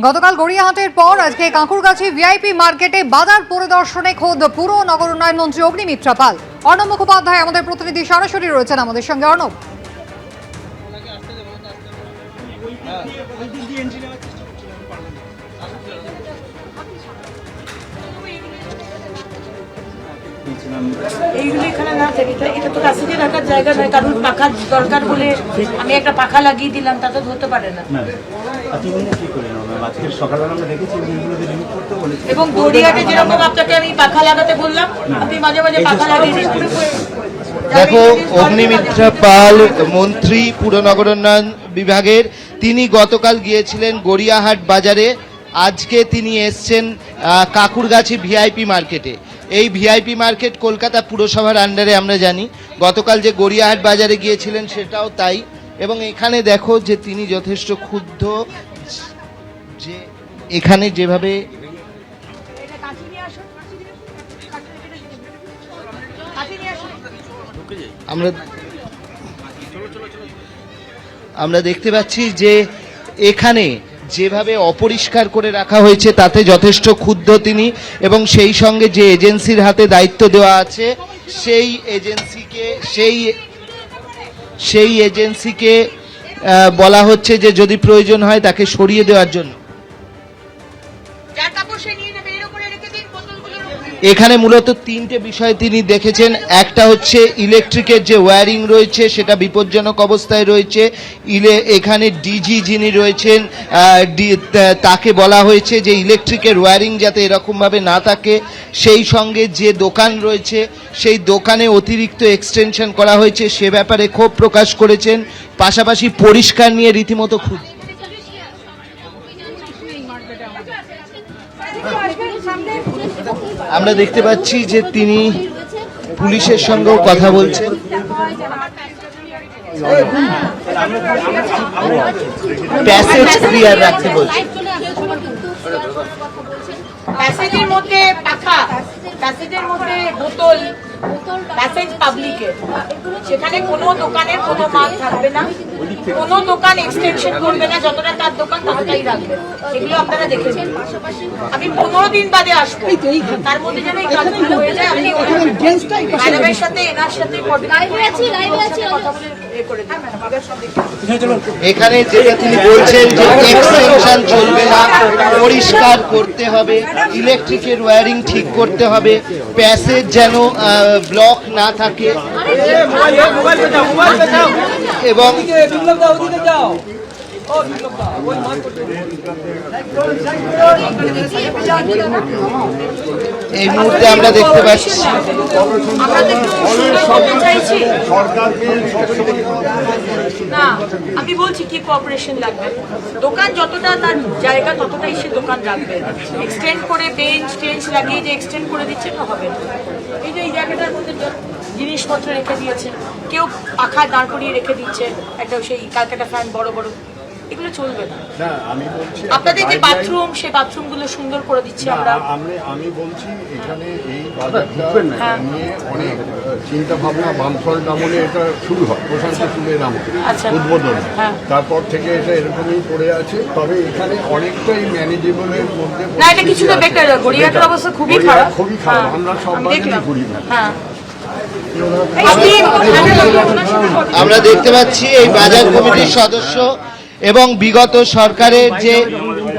গতকাল গড়িয়াহাটের পর আজকে কাঁকুরগাছি ভিআইপি মার্কেটে বাজার পরিদর্শনে খোদ পুর নগর উন্নয়ন মন্ত্রী অগ্নিমিত্রা পাল। অর্ণব মুখোপাধ্যায় আমাদের প্রতিনিধি সরাসরি রয়েছেন আমাদের সঙ্গে। অর্ণব, এইগুলো এখানে না থাকে এটা তো কাছে রাখার জায়গা নয়, কারণ পাখা দরকার বলে আমি একটা পাখা লাগিয়ে দিলাম, তা তো ধরতে পারে না। এবং গড়িয়াহাটে যেরকম আপনাকে আমি পাখা লাগাতে বললাম, আপনি মাঝে মাঝে পাখা লাগিয়ে দিচ্ছেন। দেখো, অগ্নিমিত্রা পাল মন্ত্রী পুর নগর উন্নয়ন বিভাগের, তিনি গতকাল গিয়েছিলেন গড়িয়াহাট বাজারে। আজকে তিনি এসছেন কাঁকুরগাছি ভিআইপি মার্কেটে। এই ভিআইপি মার্কেট কলকাতা পুরসভার আন্ডারে, আমরা জানি। গতকাল যে গড়িয়াহাট বাজারে গিয়েছিলেন সেটাও তাই। এবং এখানে দেখো যে তিনি যথেষ্ট ক্ষুব্ধ, যে এখানে যেভাবে আমরা দেখতে পাচ্ছি যে এখানে যেভাবে অপরিষ্কার করে রাখা হয়েছে তাতে যথেষ্ট ক্ষুব্ধ তিনি। এবং সেই সঙ্গে যে এজেন্সির হাতে দায়িত্ব দেওয়া আছে সেই এজেন্সিকে বলা হচ্ছে যে যদি প্রয়োজন হয় তাকে সরিয়ে দেওয়ার জন্য। এখানে মূলত তিনটে বিষয় তিনি দেখেছেন। একটা হচ্ছে ইলেকট্রিকের যে ওয়্যারিং রয়েছে সেটা বিপজ্জনক অবস্থায় রয়েছে। এখানে ডিজি যিনি রয়েছেন তাকে বলা হয়েছে যে ইলেকট্রিকের ওয়্যারিং যাতে এরকমভাবে না থাকে। সেই সঙ্গে যে দোকান রয়েছে সেই দোকানে অতিরিক্ত এক্সটেনশন করা হয়েছে, সে ব্যাপারে ক্ষোভ প্রকাশ করেছেন। পাশাপাশি পরিষ্কার নিয়ে রীতিমতো ক্ষুব্ধ। আমরা দেখতে পাচ্ছি যে তিনি পুলিশের সঙ্গেও কথা বলছেন। প্যাসেজ ক্লিয়ার রাখতে বলছেন। প্যাসেজের মধ্যে পাখা, প্যাসেজের মধ্যে বোতল, প্যাসেজ পাবলিকের, সেখানে কোনো দোকানের কোনো মাল থাকবে না, কোনো দোকান এক্সটেনশন করবে না, যতটা তার দোকান ততটাই রাখবে। এগুলো আপনারা দেখেছেন। আমি 15 দিন বাদে আসবো, তার মধ্যে যেন এই কাজগুলো হয়ে যায়। আপনি ম্যাডামের সাথে এনার সাথে কথা বলে করে দিন। এখানে যেটা তিনি বলছেন যে এক্সটেনশন চলবে না, পরিষ্কার করতে হবে, ইলেকট্রিকের ওয়্যারিং ঠিক করতে হবে, প্যাসেজ যেন ব্লক না থাকে। এবং এই মুহূর্তে আমরা দেখতে পাচ্ছি না, আমি বলছি কি কোঅপারেশন লাগবে। দোকান যতটা তার জায়গা ততটাই সে দোকান রাখবে। এক্সটেন্ড করে বেঞ্চ টেঞ্চ লাগিয়ে যে এক্সটেন্ড করে দিচ্ছে না হবে। এই যে এই জায়গাটার মধ্যে জিনিসপত্র রেখে দিয়েছে, কেউ পাখা দাঁড় করিয়ে রেখে দিচ্ছে, একটা সেই ক্যালকাটা ফ্যান বড় বড়, এগুলো চলবে না। আমি বলছি আপনাদের যে বাথরুম, সেই বাথরুমগুলো সুন্দর করে দিচ্ছি আমরা। আমি বলছি এখানে এই বাজারটা নিয়ে অনেক চিন্তা ভাবনা বামফ্রন্ট আমলে এটা শুরু হয়, প্রশান্ত চুলের আমলে উদ্বোধন। তারপর থেকে এটা এরকমই পড়ে আছে। তবে এখানে অনেকটাই ম্যানেজেবলের মধ্যে। না, এটা কিছুটা বেটার। গড়িয়াহাটের অবস্থা খুবই খারাপ, খুবই খারাপ। আমরা সব বাজারই ঘুরি না। আমরা দেখতে পাচ্ছি এই বাজার কমিটির সদস্য এবং বিগত সরকারের যে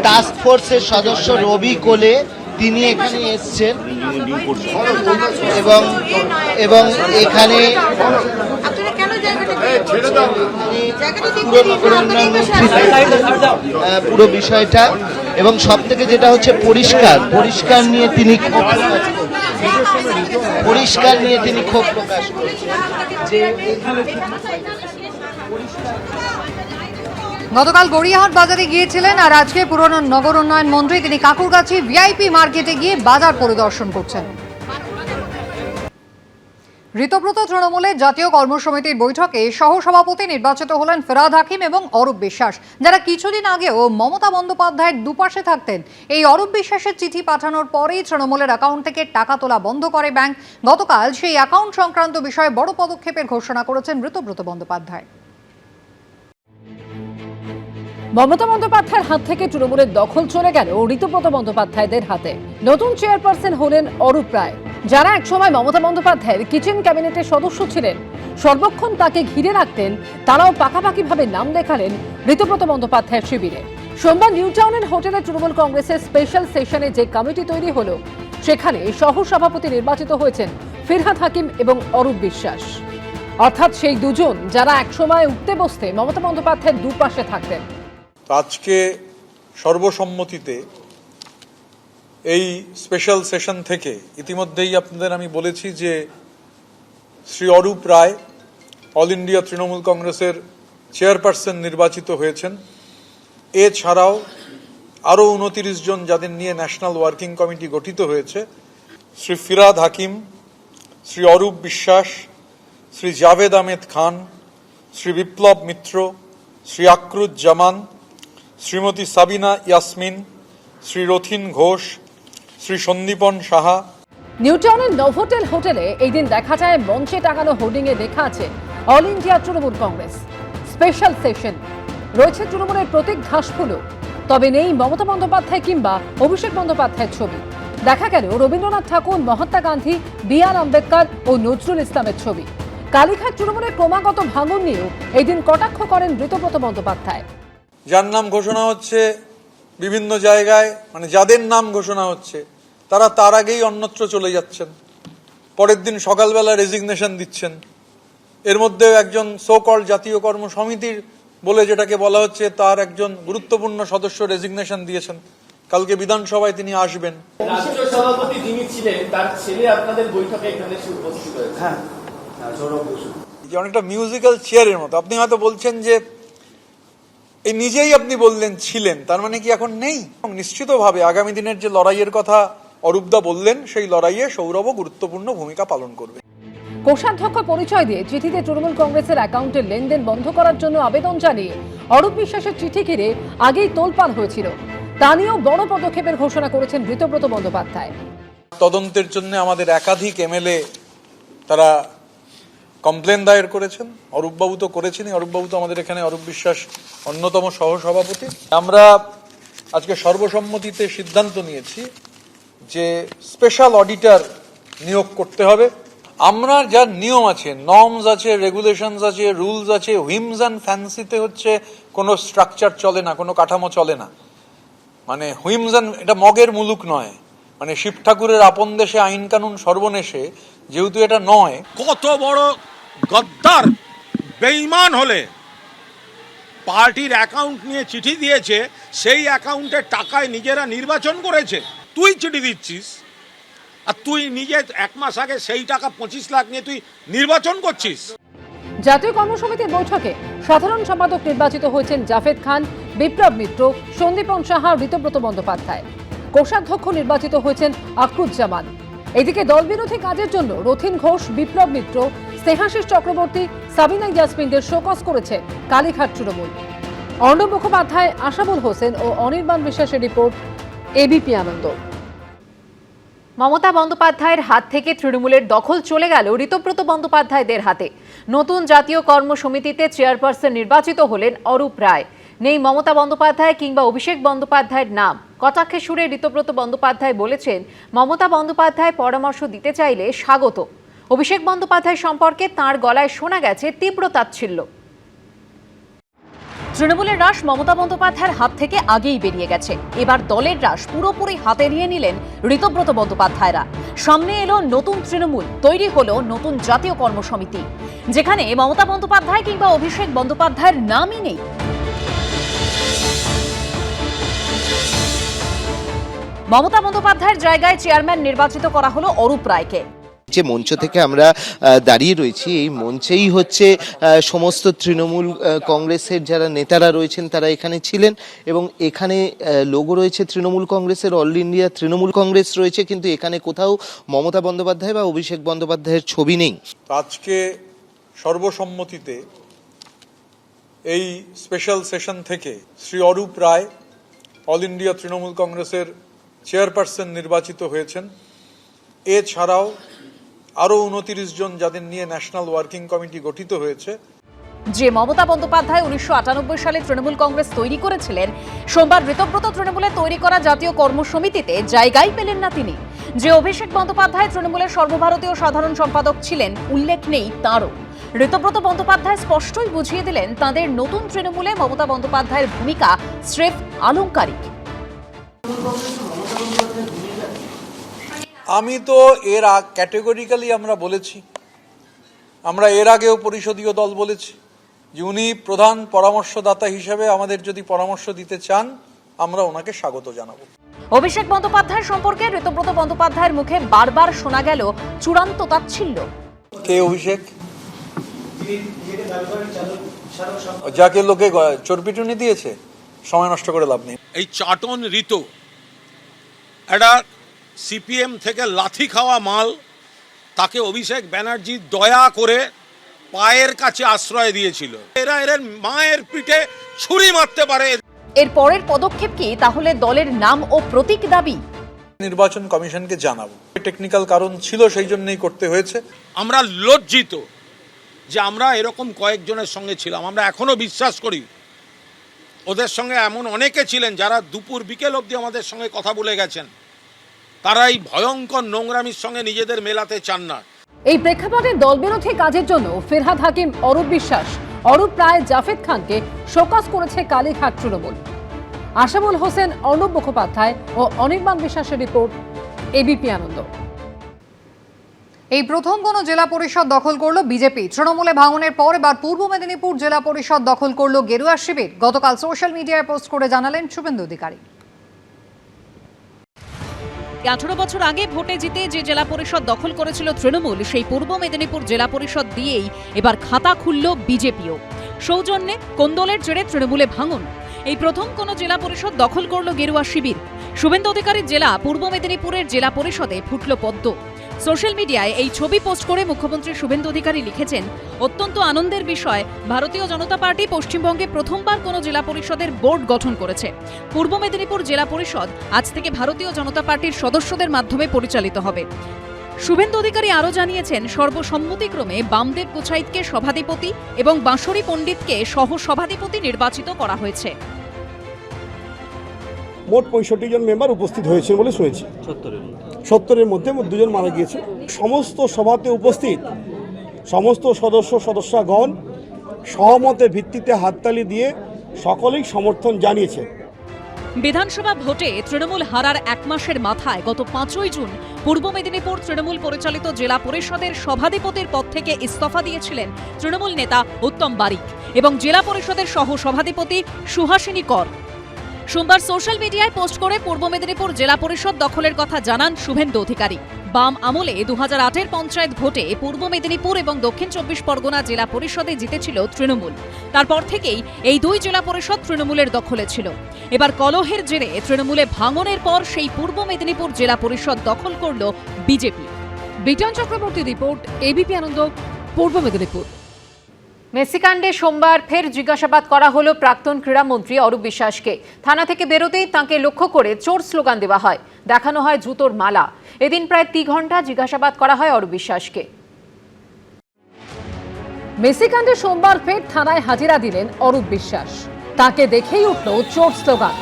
টাস্ক ফোর্সের সদস্য রবি কোলে, তিনি এখানে এসছেন এবং এখানে পুরো বিষয়টা, এবং সব থেকে যেটা হচ্ছে পরিষ্কার নিয়ে তিনি ক্ষোভ প্রকাশ করেছেন। গতকাল গড়িয়াহাট বাজারে গিয়েছিলেন আর আজকে পুর নগর উন্নয়ন মন্ত্রী তিনি কাঁকুরগাছি ভিআইপি মার্কেটে গিয়ে বাজার পরিদর্শন করছেন। ঋতব্রত তৃণমূলের জাতীয় কর্মসমিতির বৈঠকে সহসভাপতি নির্বাচিত হলেন ফেরাদ হাকিম এবং অরূপ বিশ্বাস, যারা কিছুদিন আগেও মমতা বন্দ্যোপাধ্যায়ের দুপাশে থাকতেন। এই অরূপ বিশ্বাসের চিঠি পাঠানোর পরেই তৃণমূলের অ্যাকাউন্ট থেকে টাকা তোলা বন্ধ করে ব্যাংক। গতকাল সেই অ্যাকাউন্ট সংক্রান্ত বিষয়ে বড় পদক্ষেপের ঘোষণা করেছেন ঋতব্রত বন্দ্যোপাধ্যায়। মমতা বন্দ্যোপাধ্যায়ের হাত থেকে তৃণমূলের দখল চলে গেল ঋতুব্রত বন্দ্যোপাধ্যায়দের হাতে। নতুন চেয়ারপারসন হলেন অরূপ রায়, যারা একসময় মমতা বন্দ্যোপাধ্যায়ের কিচেন ক্যাবিনেটের সদস্য ছিলেন, সর্বক্ষণ তাকে ঘিরে রাখতেন, তারাও পাকাপাকিভাবে নাম লেখালেন ঋতুব্রত বন্দ্যোপাধ্যায়ের শিবিরে। সোমবার নিউ টাউনের হোটেলে তৃণমূল কংগ্রেসের স্পেশাল সেশনে যে কমিটি তৈরি হলো, সেখানে সহ সভাপতি নির্বাচিত হয়েছেন ফিরহাদ হাকিম এবং অরূপ বিশ্বাস, অর্থাৎ সেই দুজন যারা একসময় উঠতে বসতে মমতা বন্দ্যোপাধ্যায়ের দুপাশে থাকতেন। আজকে সর্বসম্মতিতে এই স্পেশাল সেশন থেকে ইতিমধ্যেই আপনাদের আমি বলেছি যে শ্রী অরূপ রায় অল ইন্ডিয়া তৃণমূল কংগ্রেসের চেয়ারপারসন নির্বাচিত হয়েছেন। এছাড়াও আরও 29 জন যাদের নিয়ে ন্যাশনাল ওয়ার্কিং কমিটি গঠিত হয়েছে, শ্রী ফিরহাদ হাকিম, শ্রী অরূপ বিশ্বাস, শ্রী জাভেদ আহমেদ খান, শ্রী বিপ্লব মিত্র, শ্রী আকরুজ্জামান, শ্রীমতী সাবিনা ইয়াসমিন, শ্রী রথিন ঘোষ, শ্রী সন্দীপন সাহা। নিউ টাউনের নোভোটেল হোটেলে এই দিন দেখা যায় মঞ্চে টাঙানো হোর্ডিংয়ে লেখা আছে all India Trinamool Congress special session. রয়েছে তৃণমূলের প্রতীক ঘাসফুলও, তবে নেই মমতা বন্দ্যোপাধ্যায় কিংবা অভিষেক বন্দ্যোপাধ্যায়ের ছবি। দেখা গেল রবীন্দ্রনাথ ঠাকুর, মহাত্মা গান্ধী, বি.আর. আম্বেদকর ও নজরুল ইসলামের ছবি। কালীঘাট তৃণমূলের ক্রমাগত ভাঙন নিয়েও এই দিন কটাক্ষ করেন ঋতুব্রত বন্দ্যোপাধ্যায়। যার নাম ঘোষণা হচ্ছে বিভিন্ন জায়গায়, মানে যাদের নাম ঘোষণা হচ্ছে তারা তার আগেই অন্যত্র চলে যাচ্ছেন, পরের দিন সকালবেলা রেজিগনেশন দিচ্ছেন। এর মধ্যেও একজন সো কল্ড জাতীয় কর্ম সমিতির বলে যেটাকে বলা হচ্ছে, তার একজন গুরুত্বপূর্ণ সদস্য রেজিগনেশন দিয়েছেন, কালকে বিধানসভায় তিনি আসবেন। রাষ্ট্র সভাপতি যিনি ছিলেন তার ছেলে আপনাদের বৈঠকে এখানে উপস্থিত হয়েছে। হ্যাঁ, সৌরভ বসু। যে অনেকটা মিউজিক্যাল চেয়ারের মতো। আপনি হয়তো বলছেন যে এই নিজেই আপনি বললেন ছিলেন, তার মানে কি এখন নেই? নিশ্চিতভাবে আগামী দিনের যে লড়াইয়ের কথা অরূপদা বললেন, সেই লড়াইয়ে সৌরভও গুরুত্বপূর্ণ ভূমিকা পালন করবে। কোষাধ্যক্ষ পরিচয় দিয়ে চিঠিতে তৃণমূল কংগ্রেসের অ্যাকাউন্টের লেনদেন বন্ধ করার জন্য আবেদন জানিয়ে অরূপ বিশ্বাসের চিঠি ঘিরে আগেই তোলপাড় হয়েছিল। তা নিয়েও বড় পদক্ষেপের ঘোষণা করেছেন ঋতুব্রত বন্দ্যোপাধ্যায়। তদন্তের জন্য আমাদের একাধিক এমএলএ তারা কমপ্লেন দায়ের করেছেন, অরূপবাবু তো করেছেনই। অরূপবাবু তো আমাদের এখানে, অরূপ বিশ্বাস অন্যতম সহসভাপতি। আমরা আজকে সর্বসম্মতিতে সিদ্ধান্ত নিয়েছি যে স্পেশাল অডিটর নিয়োগ করতে হবে। আমরা যা নিয়ম আছে, নর্মস আছে, রেগুলেশনস আছে, রুলস আছে, হুইমস অ্যান্ড ফ্যান্সিতে হচ্ছে কোনো স্ট্রাকচার চলে না, কোনো কাঠামো চলে না। মানে হুইমস অ্যান্ড, এটা মগের মুলুক নয়, মানে শিব ঠাকুরের আপন দেশে আইন কানুন সর্বনেশে, যেহেতু এটা নয়। কত বড় গদ্দার বেঈমান হলে পার্টির অ্যাকাউন্ট নিয়ে চিঠি দিয়েছে, সেই অ্যাকাউন্টের টাকায় নিজেরা নির্বাচন করেছে। তুই চিঠি দিচ্ছিস আর তুই নিজে 1 মাস আগে সেই টাকা 25 লাখ নিয়ে তুই নির্বাচন করছিস। জাতীয় কর্মসমিতির বৈঠকে সাধারণ সম্পাদক নির্বাচিত হয়েছেন জাভেদ খান, বিপ্লব মিত্র, সন্দীপন সাহা, ঋতুব্রত বন্দ্যোপাধ্যায়। কোষাধ্যক্ষ নির্বাচিত হয়েছেন আকরুজ্জামান। এদিকে দলবিরোধী কাজের জন্য রথিন ঘোষ, বিপ্লব মিত্র, স্নেহাশিস চক্রবর্তী, সাবিনা ইয়াসমিনদের শোকজ করেছে কালীঘাট তৃণমূল। অর্ণব মুখোপাধ্যায়, আশাবুল হোসেন ও অনির্বাণ বিশ্বাসের রিপোর্ট, এবিপি আনন্দ। মমতা বন্দ্যোপাধ্যায়ের হাত থেকে তৃণমূলের দখল চলে গেল ঋতুব্রত বন্দ্যোপাধ্যায়দের হাতে। নতুন জাতীয় কর্মসমিতিতে চেয়ারপারসন নির্বাচিত হলেন অরূপ রায়। নেই মমতা বন্দ্যোপাধ্যায় কিংবা অভিষেক বন্দ্যোপাধ্যায়ের নাম। কটাক্ষে সুরে ঋতুব্রত বন্দ্যোপাধ্যায় বলেছেন, মমতা বন্দ্যোপাধ্যায় পরামর্শ দিতে চাইলে স্বাগত। অভিষেক বন্দ্যোপাধ্যায় সম্পর্কে তাঁর গলায় শোনা গেছে তীব্র তাচ্ছিল্য। তৃণমূলের রাশ মমতা বন্দ্যোপাধ্যায়ের হাত থেকে আগেই বেরিয়ে গেছে। এবার দলের রাশ পুরোপুরি হাতে নিয়ে নিলেন ঋতুব্রত বন্দ্যোপাধ্যায়রা। সামনে এলো নতুন তৃণমূল, তৈরি হলো নতুন জাতীয় কর্মসমিতি, যেখানে মমতা বন্দ্যোপাধ্যায় কিংবা অভিষেক বন্দ্যোপাধ্যায়ের নামই নেই। মমতা বন্দ্যোপাধ্যায়ের জায়গায় চেয়ারম্যান নির্বাচিত করা হলো অরূপ রায়কে। যে মঞ্চ থেকে আমরা দাঁড়িয়ে রয়েছি, এই মঞ্চেই হচ্ছে সমস্ত তৃণমূল কংগ্রেসের যারা নেতারা রয়েছেন তারা এখানে ছিলেন, এবং এখানে লোগো রয়েছে তৃণমূল কংগ্রেসের, অল ইন্ডিয়া তৃণমূল কংগ্রেস রয়েছে, কিন্তু এখানে কোথাও মমতা বন্দ্যোপাধ্যায় বা অভিষেক বন্দ্যোপাধ্যায়ের ছবি নেই। আজকে সর্বসম্মতিতে এই স্পেশাল সেশন থেকে শ্রী অরূপ রায় অল ইন্ডিয়া তৃণমূল কংগ্রেসের চেয়ারপারসন নির্বাচিত হয়েছেন। এছাড়াও আরও 29 জন যাদের নিয়ে ন্যাশনাল ওয়ার্কিং কমিটি গঠিত হয়েছে। যে মমতা বন্দ্যোপাধ্যায় 1998 সালে তৃণমূল কংগ্রেস তৈরি করেছিলেন, সোমবার ঋতব্রত তৃণমূলে তৈরি করা জাতীয় কর্মসমিতিতে জায়গাই পেলেন না তিনি। যে অভিষেক বন্দ্যোপাধ্যায় তৃণমূলের সর্বভারতীয় সাধারণ সম্পাদক ছিলেন, উল্লেখ নেই তাঁরও। ঋতব্রত বন্দ্যোপাধ্যায় স্পষ্টই বুঝিয়ে দিলেন তাঁদের নতুন তৃণমূলে মমতা বন্দ্যোপাধ্যায়ের ভূমিকা স্রেফ আলংকারিক। আমি তো ক্যাটেগরিক্যালি আমরা বলেছি, আমরা এর আগেও পরিষদীয় দল বলেছি যে উনি প্রধান পরামর্শদাতা হিসেবে আমাদের যদি পরামর্শ দিতে চান, আমরা ওনাকে স্বাগত জানাবো। অভিষেক বন্দ্যোপাধ্যায় সম্পর্কে ঋতব্রত বন্দ্যোপাধ্যায়ের মুখে বারবার শোনা গেল চূড়ান্ত তাচ্ছিল্য। কে অভিষেক? যাকে লোকে চোরপিটুনি দিয়েছে, সময় নষ্ট করে লাভ নেই। এই চাটন ঋতু একটা সিপিএম থেকে লাথি খাওয়া মাল, তাকে অভিষেক ব্যানার্জি দয়া করে পায়ের কাছে আশ্রয় দিয়েছিল। এরা এর মায়ের পিঠে ছুরি মারতে পারে। এর পরের পদক্ষেপ কি তাহলে দলের নাম ও প্রতীক দাবি? নির্বাচন কমিশনকে জানাবো। টেকনিক্যাল কারণ ছিল, সেই জন্যই করতে হয়েছে। আমরা লজ্জিত যে আমরা এরকম কয়েকজনের সঙ্গে ছিলাম। আমরা এখনো বিশ্বাস করি ওদের সঙ্গে এমন অনেকে ছিলেন যারা দুপুর বিকেল অবধি আমাদের সঙ্গে কথা বলে গেছেন। তারা এই ভয়ঙ্কর নোংরামির সঙ্গে নিজেদের মেলাতে চান না। এই প্রেক্ষাপটে দলবিরোধী কাজের জন্য ফিরহাদ হাকিম, অরূপ বিশ্বাস, অরূপ রায়, জাভেদ খানকে শোকজ করেছে কালীঘাট তৃণমূল। আশাবুল হোসেন, অর্ণব মুখোপাধ্যায় ও অনির্বাণ বিশ্বাসের রিপোর্ট, এবিপি আনন্দ। এই প্রথম কোনো জেলা পরিষদ দখল করলো বিজেপি। তৃণমূলে ভাঙনের পর এবার পূর্ব মেদিনীপুর জেলা পরিষদ দখল করলো গেরুয়া শিবির। গতকাল সোশ্যাল মিডিয়ায় পোস্ট করে জানালেন শুভেন্দু অধিকারী। 18 বছর আগে ভোটে জিতে যে জেলা পরিষদ দখল করেছিল তৃণমূল, সেই পূর্ব মেদিনীপুর জেলা পরিষদ দিয়েই এবার খাতা খুলল বিজেপিও। সৌজন্যে কোন্দলের জেরে তৃণমূলে ভাঙন। এই প্রথম কোনো জেলা পরিষদ দখল করল গেরুয়া শিবির। শুভেন্দু অধিকারীর জেলা পূর্ব মেদিনীপুরের জেলা পরিষদে ফুটল পদ্ম। সোশ্যাল মিডিয়ায় এই ছবি পোস্ট করে মুখ্যমন্ত্রী শুভেন্দু অধিকারী লিখেছেন, অত্যন্ত আনন্দের বিষয়, ভারতীয় জনতা পার্টি পশ্চিমবঙ্গে প্রথমবার কোনো জেলা পরিষদের বোর্ড গঠন করেছে। পূর্ব মেদিনীপুর জেলা পরিষদ আজ থেকে ভারতীয় জনতা পার্টির সদস্যদের মাধ্যমে পরিচালিত হবে। শুভেন্দু অধিকারী আরও জানিয়েছেন, সর্বসম্মতিক্রমে বামদেব কোচাইতকে সভাধিপতি এবং বাঁশরী পণ্ডিতকে সহ সভাধিপতি নির্বাচিত করা হয়েছে। মোট 65 জন মেম্বার উপস্থিত হয়েছে বলে শুনেছি। 70-এর মধ্যে 2 জন মারা গিয়েছে। সমস্ত সভাতে উপস্থিত সমস্ত সদস্যগণ সহমতের ভিত্তিতে হাততালি দিয়ে সকলেই সমর্থন জানিয়েছে। বিধানসভা ভোটে তৃণমূল হারার 1 মাসের মাথায় গত 5ই জুন পূর্ব মেদিনীপুর তৃণমূল পরিচালিত জেলা পরিষদের সভাধিপতির পদ থেকে ইস্তফা দিয়েছিলেন তৃণমূল নেতা উত্তম বারিক এবং জেলা পরিষদের সহ সভাধিপতি সুহাসিনী কর। সোমবার সোশ্যাল মিডিয়ায় পোস্ট করে পূর্ব মেদিনীপুর জেলা পরিষদ দখলের কথা জানান শুভেন্দু অধিকারী। বাম আমলে 2008-এর পঞ্চায়েত ভোটে পূর্ব মেদিনীপুর এবং দক্ষিণ 24 পরগনা জেলা পরিষদে জিতেছিল তৃণমূল। তারপর থেকেই এই 2 জেলা পরিষদ তৃণমূলের দখলে ছিল। এবার কলহের জেরে তৃণমূলে ভাঙনের পর সেই পূর্ব মেদিনীপুর জেলা পরিষদ দখল করল BJP. Biton Chakraborty report, ABP Ananda, Purba Medinipur. মেসিকাণ্ডে সোমবার ফের জিজ্ঞাসাবাদ করা হলো প্রাক্তন ক্রীড়ামন্ত্রী অরূপ বিশ্বাসকে। থানা থেকে বেরোতেই তাঁকে লক্ষ্য করে চোর স্লোগান দেওয়া হয়, দেখানো হয় জুতোর মালা। এদিন প্রায় 3 ঘন্টা জিজ্ঞাসাবাদ করা হয় অরূপ বিশ্বাসকে। মেসিকাণ্ডে সোমবার ফের থানায় হাজিরা দিলেন অরূপ বিশ্বাস। তাকে দেখেই উঠল চোর স্লোগান।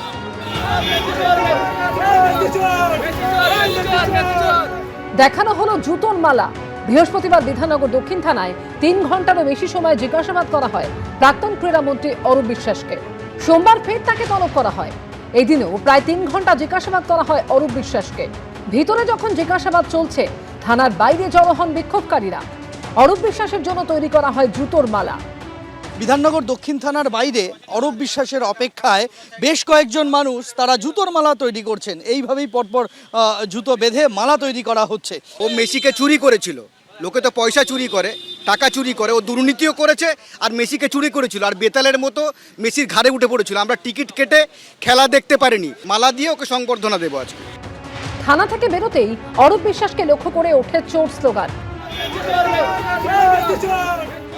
দেখানো হলো জুতোর মালা। বৃহস্পতিবার বিধাননগর দক্ষিণ থানায় 3 ঘন্টারও বেশি সময় জিজ্ঞাসাবাদ করা হয় প্রাক্তন ক্রীড়ামন্ত্রী অরূপ বিশ্বাসকে। সোমবার ফের তাকে তলব করা হয়। এদিনও প্রায় 3 ঘন্টা জিজ্ঞাসাবাদ করা হয় অরূপ বিশ্বাসকে। ভিতরে যখন জিজ্ঞাসাবাদ চলছে, থানার বাইরে জড়ো হন বিক্ষোভকারীরা। অরূপ বিশ্বাসের জন্য তৈরি করা হয় জুতোর মালা। বিধাননগর দক্ষিণ থানার বাইরে অরূপ বিশ্বাসের অপেক্ষায় বেশ কয়েকজন মানুষ তারা জুতোর মালা তৈরি করছেন। এইভাবেই পরপর জুতো বেঁধে মালা তৈরি করা হচ্ছে। ও মেসিকে চুরি করেছিল। লোকে তো পয়সা চুরি করে, টাকা চুরি করে, ও দুর্নীতিও করেছে আর মেসিকে চুরি করেছিল। আর বেতালের মতো মেসির ঘাড়ে উঠে পড়েছিল। আমরা টিকিট কেটে খেলা দেখতে পারিনি। মালা দিয়ে ওকে সংবর্ধনা দেবো আজকে। থানা থেকে বেরোতেই অরূপ বিশ্বাসকে লক্ষ্য করে ওঠে চোর স্লোগান।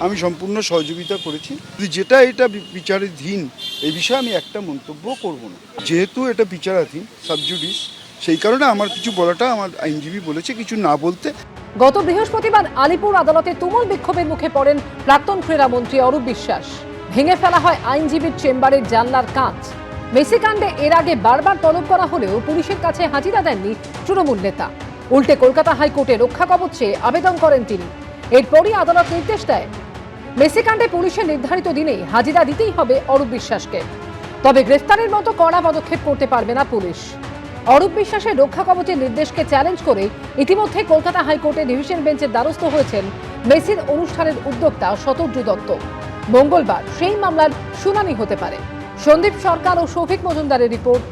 আমি সম্পূর্ণ সহযোগিতা করেছি। যেটা এটা বিচারাধীন, এই বিষয়ে আমি একটা মন্তব্য করব না। যেহেতু এটা বিচারাধীন, সাবজুডিস, সেই কারণে আমার কিছু বলাটা আমার আইনজীবী বলেছে কিছু না বলতে। গত বৃহস্পতিবার আলিপুর আদালতে তুমুল বিক্ষোভের মুখে পড়েন প্রাক্তন ক্রীড়ামন্ত্রী অরূপ বিশ্বাস। ভেঙে ফেলা হয় আইনজীবীর চেম্বারের জানলার কাঁচ। মেসি কাণ্ডে এর আগে বারবার তলব করা হলেও পুলিশের কাছে হাজিরা দেননি তৃণমূল নেতা। উল্টে কলকাতা হাইকোর্টে রক্ষা কবচ চেয়ে আবেদন করেন তিনি। এরপরই আদালত নির্দেশ দেয় মেসি কাণ্ডে পুলিশের নির্ধারিত দিনেই হাজিরা দিতেই হবে অরূপ বিশ্বাসকে। তবে গ্রেফতারের মতো কড়া পদক্ষেপ করতে পারবে না পুলিশ। অরূপ বিশ্বাসের রক্ষা কবচের নির্দেশকে চ্যালেঞ্জ করে ইতিমধ্যে কলকাতা হাইকোর্টে ডিভিশন বেঞ্চের দ্বারস্থ হয়েছেন মেসির অনুষ্ঠানের উদ্যোক্তা শতদ্রু দত্ত। মঙ্গলবার সেই মামলার শুনানি হতে পারে। সন্দীপ সরকার ও শৌভিক মজুমদারের রিপোর্ট,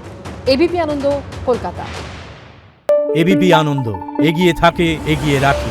এবিপি আনন্দ, কলকাতা। এবিপি আনন্দ, এগিয়ে থাকে, এগিয়ে রাখে।